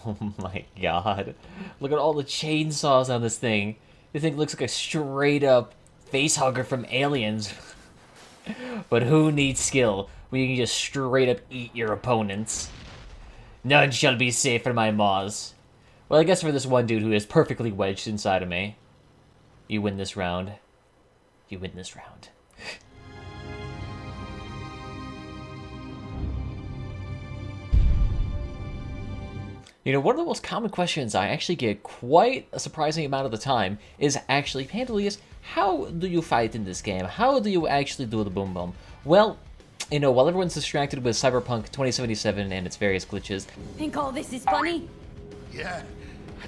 Oh my god. Look at all the chainsaws on this thing. This thing looks like a straight up face hugger from Aliens. But who needs skill when you can just straight up eat your opponents? None shall be safe from my maws. Well, I guess for this one dude who is perfectly wedged inside of me. You win this round. You win this round. You know, one of the most common questions I actually get quite a surprising amount of the time is actually, Pandalius, how do you fight in this game? How do you actually do the boom boom? Well, you know, while everyone's distracted with Cyberpunk 2077 and its various glitches, Think all this is funny? Yeah,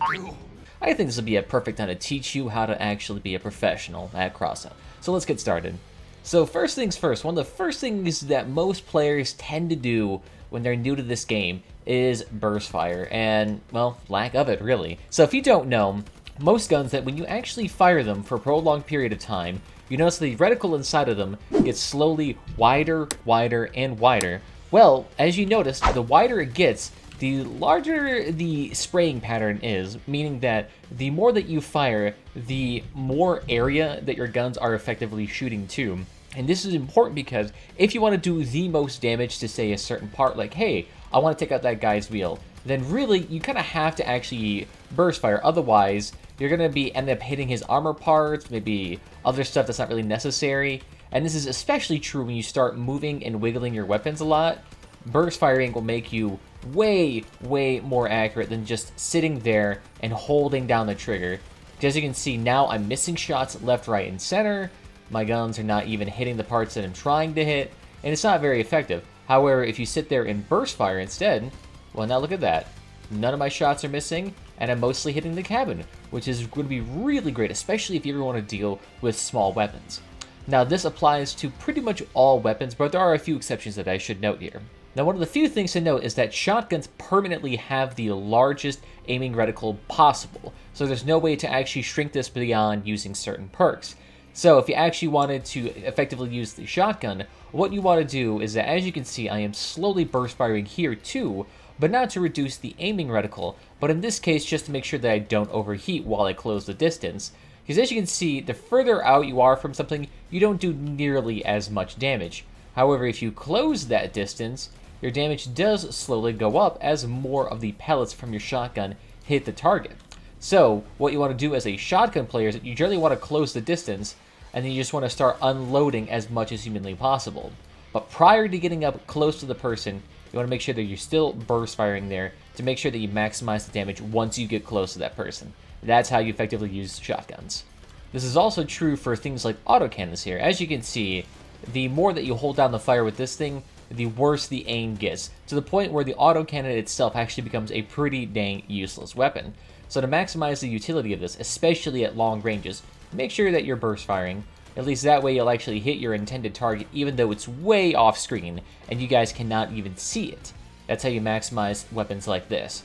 I do. I think this would be a perfect time to teach you how to actually be a professional at Crossout. So let's get started. So first things first, one of the first things that most players tend to do when they're new to this game is burst fire, and, well, lack of it, really. So if you don't know, most guns that when you actually fire them for a prolonged period of time, you notice the reticle inside of them gets slowly wider, wider, and wider. Well, as you notice, the wider it gets, the larger the spraying pattern is, meaning that the more that you fire, the more area that your guns are effectively shooting to. And this is important because if you want to do the most damage to, say, a certain part, like, hey, I want to take out that guy's wheel, then really, you kind of have to actually burst fire. Otherwise, you're going to end up hitting his armor parts, maybe other stuff that's not really necessary. And this is especially true when you start moving and wiggling your weapons a lot. Burst firing will make you way, way more accurate than just sitting there and holding down the trigger. As you can see, now I'm missing shots left, right, and center. My guns are not even hitting the parts that I'm trying to hit, and it's not very effective. However, if you sit there and burst fire instead, well, now look at that. None of my shots are missing, and I'm mostly hitting the cabin, which is going to be really great, especially if you ever want to deal with small weapons. Now, this applies to pretty much all weapons, but there are a few exceptions that I should note here. Now, one of the few things to note is that shotguns permanently have the largest aiming reticle possible, so there's no way to actually shrink this beyond using certain perks. So if you actually wanted to effectively use the shotgun, what you want to do is that, as you can see, I am slowly burst firing here too, but not to reduce the aiming reticle, but in this case just to make sure that I don't overheat while I close the distance. Because as you can see, the further out you are from something, you don't do nearly as much damage. However, if you close that distance, your damage does slowly go up as more of the pellets from your shotgun hit the target. So what you want to do as a shotgun player is that you generally want to close the distance, and then you just want to start unloading as much as humanly possible. But prior to getting up close to the person, you want to make sure that you're still burst firing there to make sure that you maximize the damage once you get close to that person. That's how you effectively use shotguns. This is also true for things like autocannons here. As you can see, the more that you hold down the fire with this thing, the worse the aim gets, to the point where the autocannon itself actually becomes a pretty dang useless weapon. So to maximize the utility of this, especially at long ranges, make sure that you're burst firing. At least that way you'll actually hit your intended target even though it's way off screen and you guys cannot even see it. That's how you maximize weapons like this.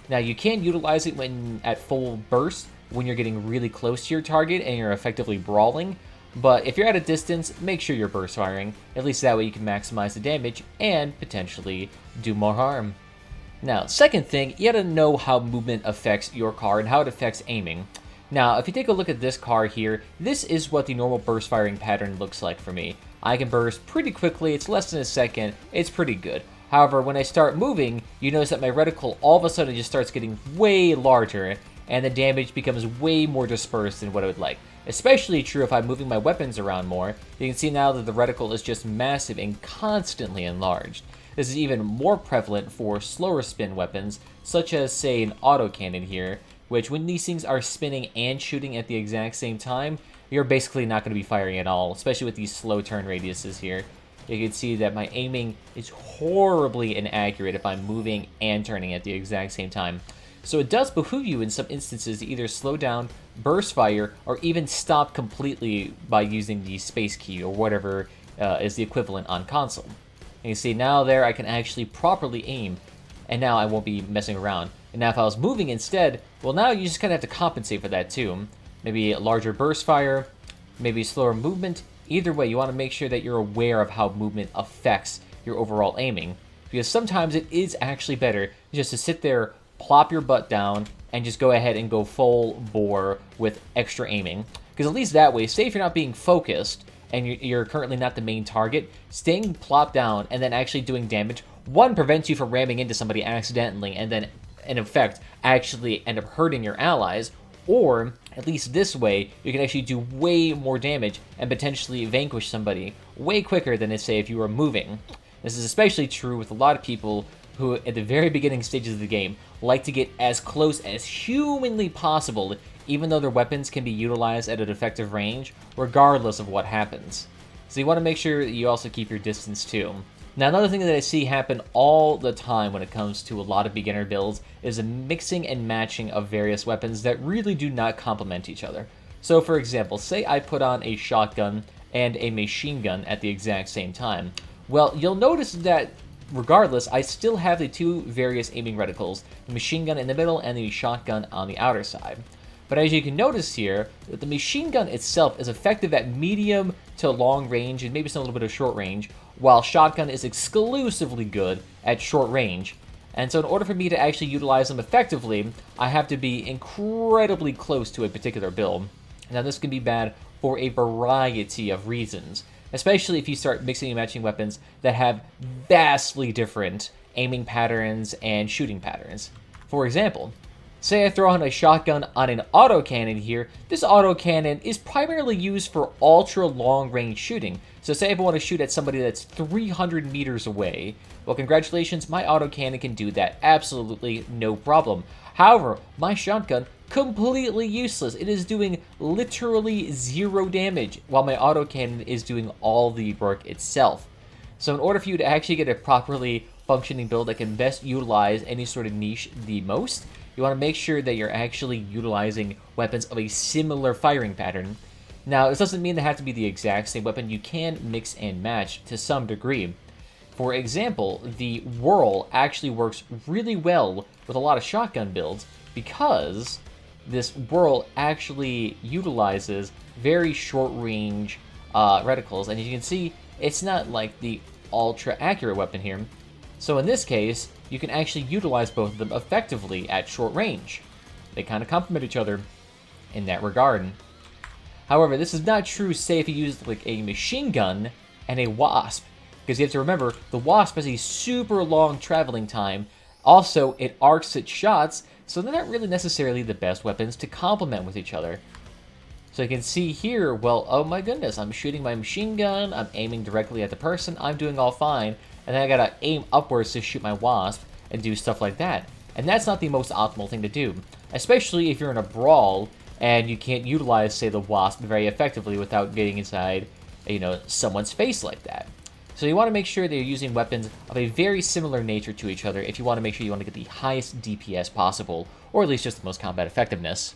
Now you can utilize it when at full burst, when you're getting really close to your target and you're effectively brawling, but if you're at a distance, make sure you're burst firing. At least that way you can maximize the damage and potentially do more harm. Now, second thing, you gotta know how movement affects your car and how it affects aiming. Now, if you take a look at this car here, this is what the normal burst firing pattern looks like for me. I can burst pretty quickly, it's less than a second, it's pretty good. However, when I start moving, you notice that my reticle all of a sudden just starts getting way larger, and the damage becomes way more dispersed than what I would like. Especially true if I'm moving my weapons around more. You can see now that the reticle is just massive and constantly enlarged. This is even more prevalent for slower spin weapons, such as, say, an autocannon here, which when these things are spinning and shooting at the exact same time, you're basically not going to be firing at all, especially with these slow turn radiuses here. You can see that my aiming is horribly inaccurate if I'm moving and turning at the exact same time. So it does behoove you in some instances to either slow down, burst fire, or even stop completely by using the space key or whatever is the equivalent on console. And you see now there I can actually properly aim, and now I won't be messing around. And now if I was moving instead, well now you just kind of have to compensate for that too. Maybe a larger burst fire, maybe slower movement. Either way, you want to make sure that you're aware of how movement affects your overall aiming. Because sometimes it is actually better just to sit there, plop your butt down and just go ahead and go full bore with extra aiming. Because at least that way, say if you're not being focused and you're currently not the main target, staying plopped down and then actually doing damage, one, prevents you from ramming into somebody accidentally and then, in effect, actually end up hurting your allies, or at least this way, you can actually do way more damage and potentially vanquish somebody way quicker than, say, if you were moving. This is especially true with a lot of people who, at the very beginning stages of the game, like to get as close as humanly possible, even though their weapons can be utilized at an effective range, regardless of what happens. So you want to make sure that you also keep your distance too. Now, another thing that I see happen all the time when it comes to a lot of beginner builds is a mixing and matching of various weapons that really do not complement each other. So, for example, say I put on a shotgun and a machine gun at the exact same time. Well, you'll notice that regardless, I still have the two various aiming reticles, the machine gun in the middle and the shotgun on the outer side. But as you can notice here, the machine gun itself is effective at medium to long range and maybe some little bit of short range, while shotgun is exclusively good at short range. And so in order for me to actually utilize them effectively, I have to be incredibly close to a particular build. Now this can be bad for a variety of reasons, especially if you start mixing and matching weapons that have vastly different aiming patterns and shooting patterns. For example, say I throw on a shotgun on an autocannon here. This autocannon is primarily used for ultra long range shooting. So say if I want to shoot at somebody that's 300 meters away, well, congratulations, my autocannon can do that absolutely no problem. However, my shotgun, completely useless. It is doing literally 0 damage, while my autocannon is doing all the work itself. So in order for you to actually get a properly functioning build that can best utilize any sort of niche the most, you want to make sure that you're actually utilizing weapons of a similar firing pattern. Now, this doesn't mean they have to be the exact same weapon. You can mix and match to some degree. For example, the Whirl actually works really well with a lot of shotgun builds because this Whirl actually utilizes very short-range reticles. And as you can see, it's not like the ultra-accurate weapon here. So in this case, you can actually utilize both of them effectively at short range. They kind of complement each other in that regard. However, this is not true, say, if you use like a machine gun and a Wasp, because you have to remember, the Wasp has a super long traveling time. Also, it arcs its shots, so they're not really necessarily the best weapons to complement with each other. So you can see here, well, oh my goodness, I'm shooting my machine gun, I'm aiming directly at the person, I'm doing all fine, and then I gotta aim upwards to shoot my Wasp and do stuff like that. And that's not the most optimal thing to do, especially if you're in a brawl and you can't utilize, say, the Wasp very effectively without getting inside, someone's face like that. So you want to make sure that you're using weapons of a very similar nature to each other if you want to make sure you want to get the highest DPS possible, or at least just the most combat effectiveness.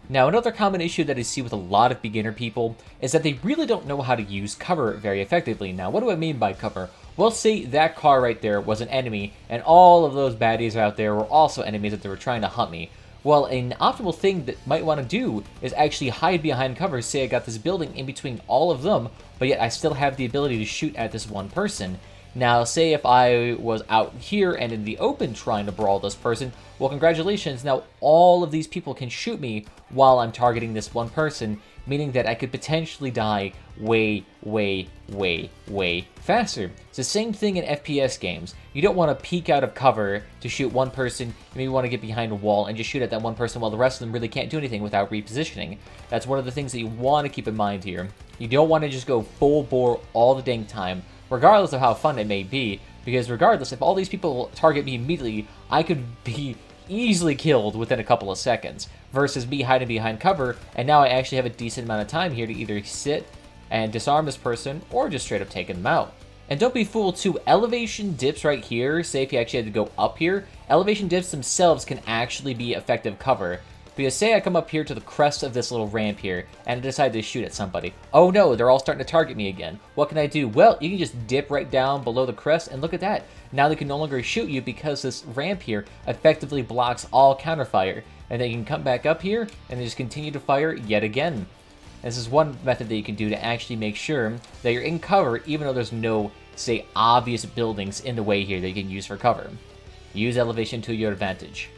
Now, another common issue that I see with a lot of beginner people is that they really don't know how to use cover very effectively. Now, what do I mean by cover? Well, say that car right there was an enemy, and all of those baddies out there were also enemies that they were trying to hunt me. Well, an optimal thing that might want to do is actually hide behind cover. Say I got this building in between all of them, but yet I still have the ability to shoot at this one person. Now, say if I was out here and in the open trying to brawl this person, well, congratulations, now all of these people can shoot me while I'm targeting this one person, meaning that I could potentially die way, way, way, way faster. It's the same thing in FPS games. You don't want to peek out of cover to shoot one person. You maybe want to get behind a wall and just shoot at that one person while the rest of them really can't do anything without repositioning. That's one of the things that you want to keep in mind here. You don't want to just go full bore all the dang time, regardless of how fun it may be, because regardless, if all these people target me immediately, I could be easily killed within a couple of seconds, versus me hiding behind cover, and now I actually have a decent amount of time here to either sit and disarm this person, or just straight up take them out. And don't be fooled too, elevation dips right here, say if you actually had to go up here, elevation dips themselves can actually be effective cover. Because say I come up here to the crest of this little ramp here, and I decide to shoot at somebody. Oh no, they're all starting to target me again. What can I do? Well, you can just dip right down below the crest, and look at that. Now they can no longer shoot you because this ramp here effectively blocks all counterfire. And then you can come back up here, and just continue to fire yet again. This is one method that you can do to actually make sure that you're in cover, even though there's no, say, obvious buildings in the way here that you can use for cover. Use elevation to your advantage.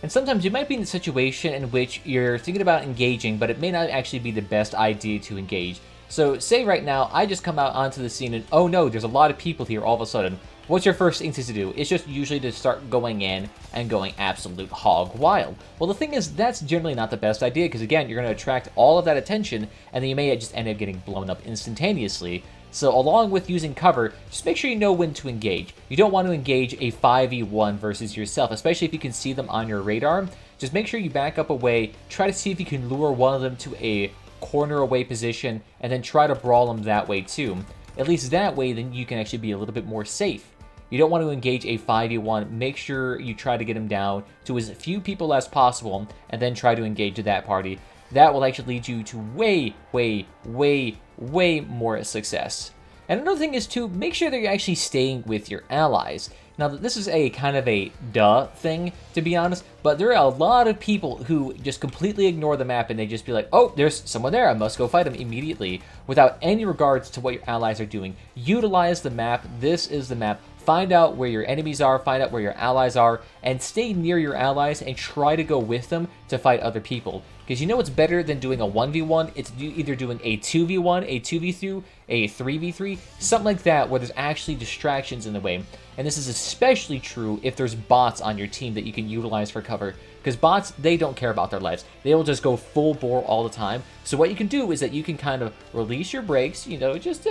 And sometimes you might be in a situation in which you're thinking about engaging, but it may not actually be the best idea to engage. So say right now, I just come out onto the scene and, oh no, there's a lot of people here all of a sudden. What's your first instinct to do? It's just usually to start going in and going absolute hog wild. Well, the thing is, that's generally not the best idea, because again, you're going to attract all of that attention, and then you may just end up getting blown up instantaneously. So along with using cover, just make sure you know when to engage. You don't want to engage a 5v1 versus yourself, especially if you can see them on your radar. Just make sure you back up away, try to see if you can lure one of them to a corner away position, and then try to brawl them that way too. At least that way, then you can actually be a little bit more safe. You don't want to engage a 5v1, make sure you try to get them down to as few people as possible, and then try to engage that party. That will actually lead you to way more success. And another thing is to make sure that you're actually staying with your allies. Now, this is a kind of a duh thing, to be honest, but there are a lot of people who just completely ignore the map and they just be like, oh, there's someone there, I must go fight them immediately, without any regards to what your allies are doing. Utilize the map. This is the map. Find out where your enemies are, find out where your allies are, and stay near your allies and try to go with them to fight other people. Because you know what's better than doing a 1v1? It's either doing a 2v1, a 2v2, a 3v3, something like that where there's actually distractions in the way. And this is especially true if there's bots on your team that you can utilize for cover. Because bots, they don't care about their lives. They will just go full bore all the time. So what you can do is that you can kind of release your brakes, you know, just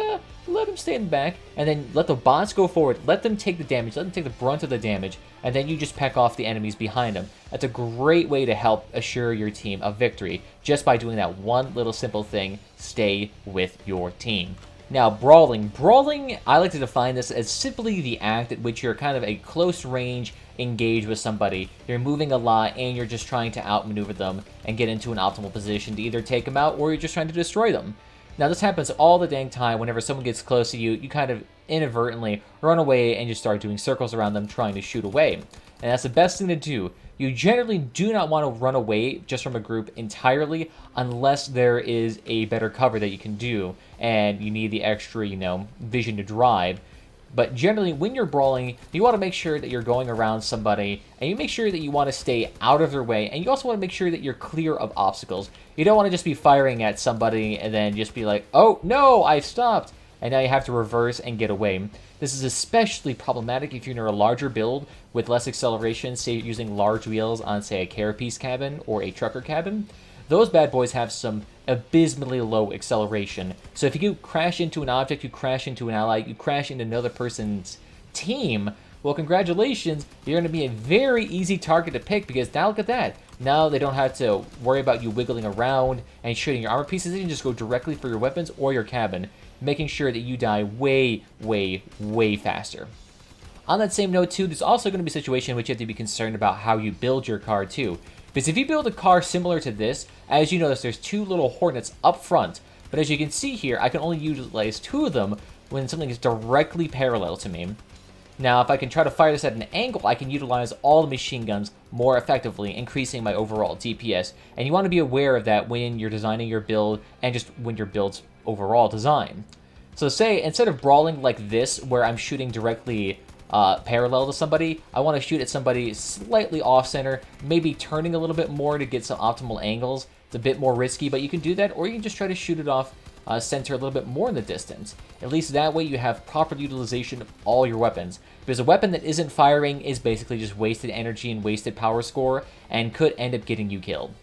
let them stay in the back, and then let the bots go forward, let them take the damage, let them take the brunt of the damage, and then you just peck off the enemies behind them. That's a great way to help assure your team a victory, just by doing that one little simple thing: stay with your team. Now, brawling. Brawling, I like to define this as simply the act at which you're kind of a close range engage with somebody. You're moving a lot and you're just trying to outmaneuver them and get into an optimal position to either take them out or you're just trying to destroy them. Now, this happens all the dang time. Whenever someone gets close to you, you kind of inadvertently run away and you start doing circles around them trying to shoot away. And that's the best thing to do. You generally do not want to run away just from a group entirely unless there is a better cover that you can do and you need the extra, you know, vision to drive. But generally, when you're brawling, you want to make sure that you're going around somebody, and you make sure that you want to stay out of their way, and you also want to make sure that you're clear of obstacles. You don't want to just be firing at somebody and then just be like, oh, no, I stopped, and now you have to reverse and get away. This is especially problematic if you're in a larger build with less acceleration, say using large wheels on, say, a carapace cabin or a trucker cabin. Those bad boys have some abysmally low acceleration. So if you crash into an object, you crash into an ally, you crash into another person's team, well, congratulations, you're going to be a very easy target to pick, because now look at that. Now they don't have to worry about you wiggling around and shooting your armor pieces. They can just go directly for your weapons or your cabin, making sure that you die way faster. On that same note too, there's also going to be a situation in which you have to be concerned about how you build your car too. Because if you build a car similar to this, as you notice, there's two little hornets up front. But as you can see here, I can only utilize two of them when something is directly parallel to me. Now, if I can try to fire this at an angle, I can utilize all the machine guns more effectively, increasing my overall DPS. And you want to be aware of that when you're designing your build, and just when your build's overall design. So say, instead of brawling like this, where I'm shooting directly parallel to somebody, I want to shoot at somebody slightly off-center, maybe turning a little bit more to get some optimal angles. It's a bit more risky, but you can do that, or you can just try to shoot it off center a little bit more in the distance. At least that way you have proper utilization of all your weapons. Because a weapon that isn't firing is basically just wasted energy and wasted power score, and could end up getting you killed.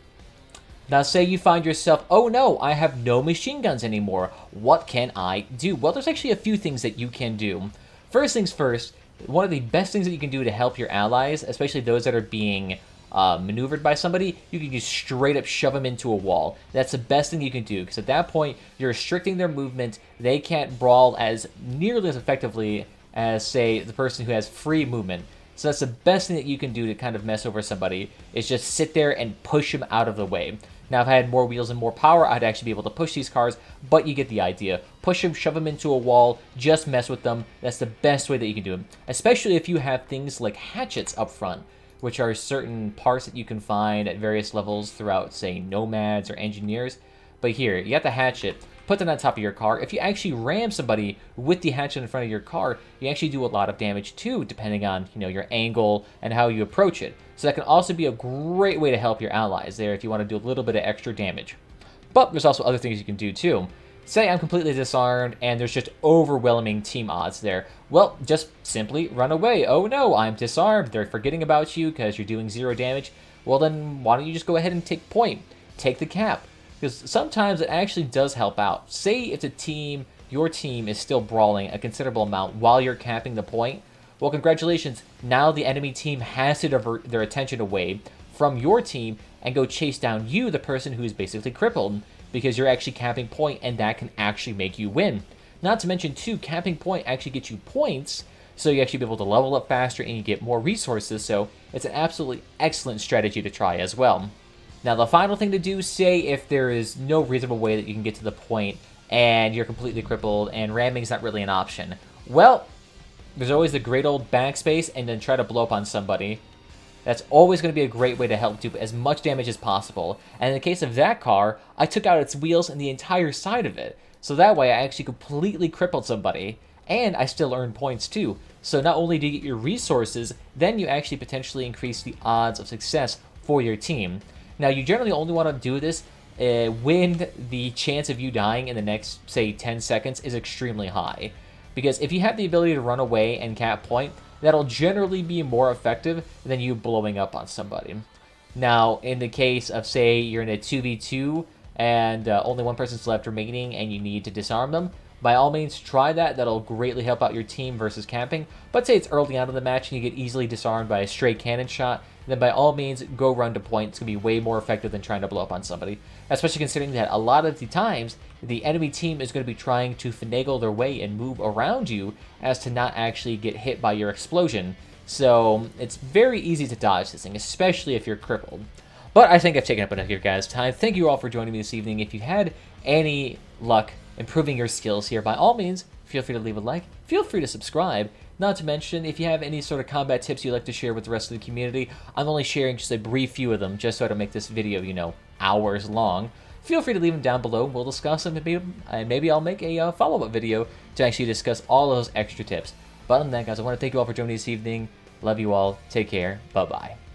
Now say you find yourself, oh no, I have no machine guns anymore. What can I do? Well, there's actually a few things that you can do. First things first, one of the best things that you can do to help your allies, especially those that are being maneuvered by somebody, you can just straight up shove them into a wall. That's the best thing you can do, because at that point, you're restricting their movement. They can't brawl as nearly as effectively as, say, the person who has free movement. So that's the best thing that you can do to kind of mess over somebody, is just sit there and push them out of the way. Now, if I had more wheels and more power, I'd actually be able to push these cars, but you get the idea. Push them, shove them into a wall, just mess with them. That's the best way that you can do it, especially if you have things like hatchets up front, which are certain parts that you can find at various levels throughout, say, nomads or engineers. But here, you got the hatchet. put them on top of your car. If you actually ram somebody with the hatchet in front of your car, you actually do a lot of damage too, depending on, your angle and how you approach it. So that can also be a great way to help your allies there if you want to do a little bit of extra damage. But there's also other things you can do too. Say I'm completely disarmed and there's just overwhelming team odds there. Well, just simply run away. Oh no, I'm disarmed. They're forgetting about you because you're doing 0 damage. Well then, why don't you just go ahead and take point? Take the cap. Because sometimes it actually does help out. Say if your team is still brawling a considerable amount while you're capping the point. Well, congratulations. Now the enemy team has to divert their attention away from your team and go chase down you, the person who is basically crippled, because you're actually capping point, and that can actually make you win. Not to mention, too, capping point actually gets you points, so you actually be able to level up faster and you get more resources, so it's an absolutely excellent strategy to try as well. Now, the final thing to do, say if there is no reasonable way that you can get to the point and you're completely crippled and ramming is not really an option. Well, there's always the great old backspace and then try to blow up on somebody. That's always going to be a great way to help do as much damage as possible. And in the case of that car, I took out its wheels and the entire side of it. So that way I actually completely crippled somebody. And I still earned points too. So not only do you get your resources, then you actually potentially increase the odds of success for your team. Now you generally only want to do this when the chance of you dying in the next, say, 10 seconds is extremely high. Because if you have the ability to run away and cap point, that'll generally be more effective than you blowing up on somebody. Now, in the case of, say, you're in a 2v2 and only one person's left remaining and you need to disarm them, by all means, try that. That'll greatly help out your team versus camping. But say it's early on in the match and you get easily disarmed by a stray cannon shot, then by all means, go run to point. It's going to be way more effective than trying to blow up on somebody. Especially considering that a lot of the times, the enemy team is going to be trying to finagle their way and move around you as to not actually get hit by your explosion. So it's very easy to dodge this thing, especially if you're crippled. But I think I've taken up enough of your guys' time. Thank you all for joining me this evening. If you had any luck improving your skills here, by all means, feel free to leave a like. Feel free to subscribe. Not to mention, if you have any sort of combat tips you'd like to share with the rest of the community, I'm only sharing just a brief few of them, just so I don't make this video, hours long. Feel free to leave them down below. We'll discuss them, and maybe I'll make a follow-up video to actually discuss all those extra tips. But other than that, guys, I want to thank you all for joining me this evening. Love you all. Take care. Bye-bye.